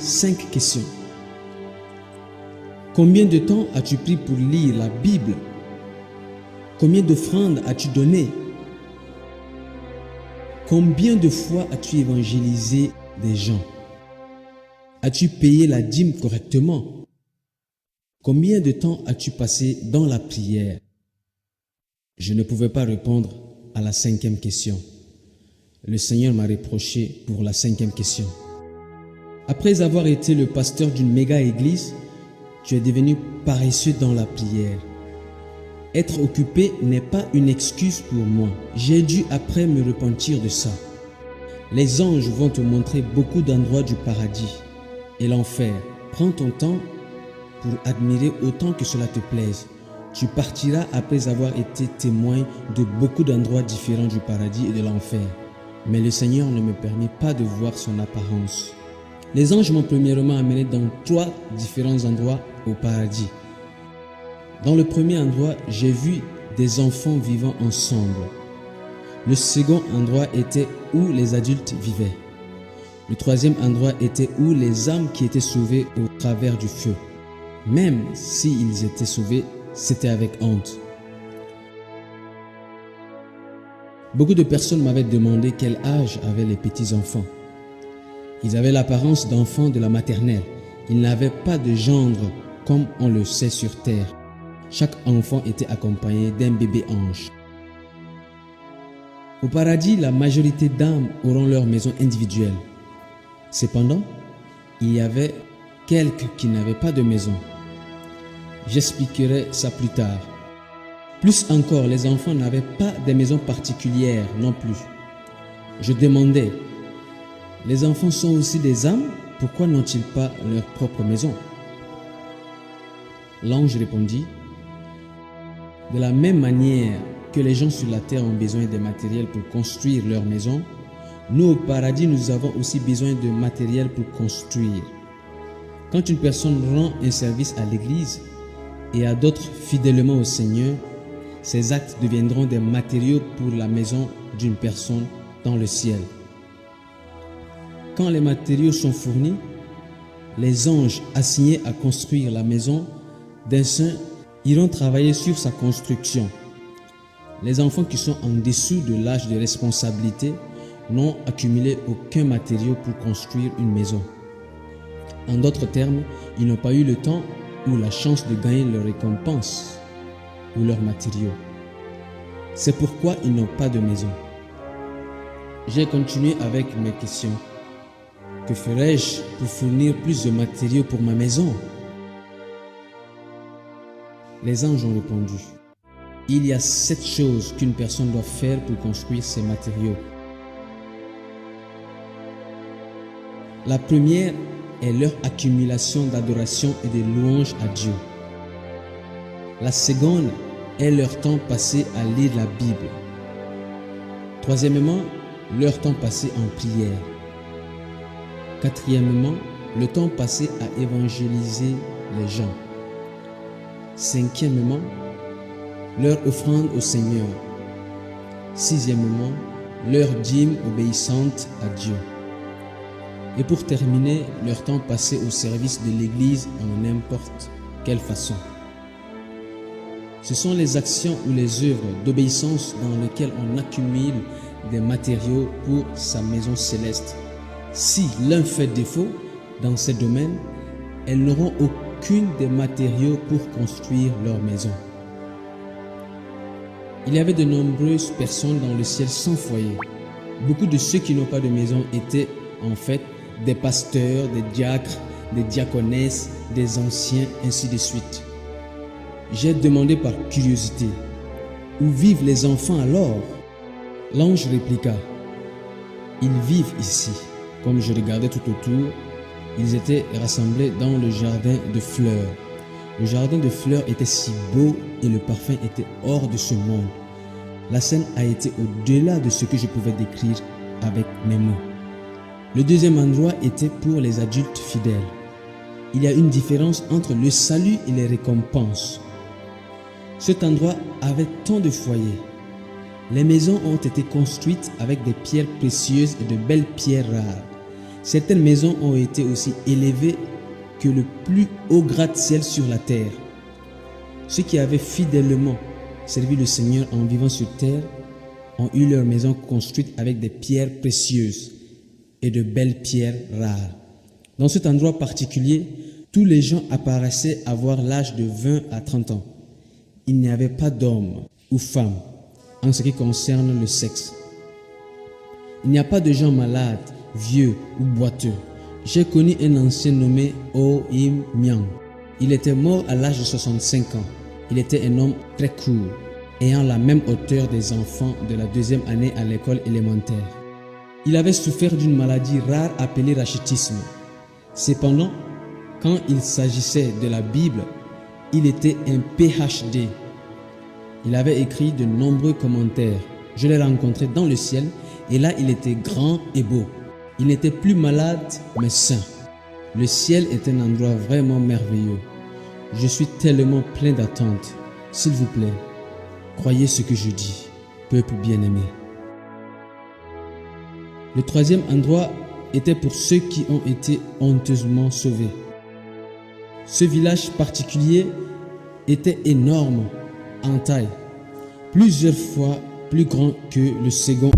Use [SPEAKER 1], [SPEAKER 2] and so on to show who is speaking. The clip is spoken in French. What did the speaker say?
[SPEAKER 1] 5 questions. Combien de temps as-tu pris pour lire la Bible? Combien d'offrandes as-tu donné? Combien de fois as-tu évangélisé des gens? As-tu payé la dîme correctement? Combien de temps as-tu passé dans la prière? Je ne pouvais pas répondre à la 5e question. Le Seigneur m'a reproché pour la 5e question. Après avoir été le pasteur d'une méga église, tu es devenu paresseux dans la prière. Être occupé n'est pas une excuse pour moi. J'ai dû après me repentir de ça. Les anges vont te montrer beaucoup d'endroits du paradis et l'enfer. Prends ton temps pour admirer autant que cela te plaise. Tu partiras après avoir été témoin de beaucoup d'endroits différents du paradis et de l'enfer. Mais le Seigneur ne me permet pas de voir son apparence. Les anges m'ont premièrement amené dans 3 différents endroits au paradis. Dans le premier endroit, j'ai vu des enfants vivant ensemble. Le second endroit était où les adultes vivaient. Le troisième endroit était où les âmes qui étaient sauvées au travers du feu. Même s'ils étaient sauvés, c'était avec honte. Beaucoup de personnes m'avaient demandé quel âge avaient les petits-enfants. Ils avaient l'apparence d'enfants de la maternelle. Ils n'avaient pas de gendre comme on le sait sur terre. Chaque enfant était accompagné d'un bébé ange. Au paradis, la majorité d'âmes auront leur maison individuelle. Cependant, il y avait quelques qui n'avaient pas de maison. J'expliquerai ça plus tard. Plus encore, les enfants n'avaient pas de maison particulière non plus. Je demandais, les enfants sont aussi des âmes, pourquoi n'ont-ils pas leur propre maison? L'ange répondit, de la même manière que les gens sur la terre ont besoin de matériel pour construire leur maison, nous au paradis nous avons aussi besoin de matériel pour construire. Quand une personne rend un service à l'église et à d'autres fidèlement au Seigneur, ces actes deviendront des matériaux pour la maison d'une personne dans le ciel. Quand les matériaux sont fournis, les anges assignés à construire la maison d'un saint iront travailler sur sa construction. Les enfants qui sont en dessous de l'âge de responsabilité n'ont accumulé aucun matériau pour construire une maison. En d'autres termes, ils n'ont pas eu le temps ou la chance de gagner leur récompense ou leurs matériaux. C'est pourquoi ils n'ont pas de maison. J'ai continué avec mes questions. Que ferais-je pour fournir plus de matériaux pour ma maison? Les anges ont répondu, il y a 7 choses qu'une personne doit faire pour construire ses matériaux. La première est leur accumulation d'adoration et de louange à Dieu. La seconde est leur temps passé à lire la Bible. Troisièmement, leur temps passé en prière. Quatrièmement, le temps passé à évangéliser les gens. Cinquièmement, leur offrande au Seigneur. Sixièmement, leur dîme obéissante à Dieu. Et pour terminer, leur temps passé au service de l'Église en n'importe quelle façon. Ce sont les actions ou les œuvres d'obéissance dans lesquelles on accumule des matériaux pour sa maison céleste. Si l'un fait défaut dans ces domaines, elles n'auront aucune des matériaux pour construire leur maison. Il y avait de nombreuses personnes dans le ciel sans foyer. Beaucoup de ceux qui n'ont pas de maison étaient en fait des pasteurs, des diacres, des diaconesses, des anciens, ainsi de suite. J'ai demandé par curiosité, où vivent les enfants alors? L'ange répliqua, ils vivent ici. Comme je regardais tout autour, ils étaient rassemblés dans le jardin de fleurs. Le jardin de fleurs était si beau et le parfum était hors de ce monde. La scène a été au-delà de ce que je pouvais décrire avec mes mots. Le deuxième endroit était pour les adultes fidèles. Il y a une différence entre le salut et les récompenses. Cet endroit avait tant de foyers. Les maisons ont été construites avec des pierres précieuses et de belles pierres rares. Certaines maisons ont été aussi élevées que le plus haut gratte-ciel sur la terre. Ceux qui avaient fidèlement servi le Seigneur en vivant sur terre ont eu leur maison construite avec des pierres précieuses et de belles pierres rares. Dans cet endroit particulier, tous les gens apparaissaient avoir l'âge de 20 à 30 ans. Il n'y avait pas d'hommes ou femmes en ce qui concerne le sexe. Il n'y a pas de gens malades, vieux ou boiteux. J'ai connu un ancien nommé Oh Im Myang. Il était mort à l'âge de 65 ans. Il était un homme très court, ayant la même hauteur des enfants de la 2e année à l'école élémentaire. Il avait souffert d'une maladie rare appelée rachitisme. Cependant, quand il s'agissait de la Bible, il était un PhD. Il avait écrit de nombreux commentaires. Je l'ai rencontré dans le ciel et là il était grand et beau. Il n'était plus malade mais sain. Le ciel est un endroit vraiment merveilleux. Je suis tellement plein d'attentes. S'il vous plaît, croyez ce que je dis, peuple bien-aimé. Le 3e endroit était pour ceux qui ont été honteusement sauvés. Ce village particulier était énorme en taille, plusieurs fois plus grand que le second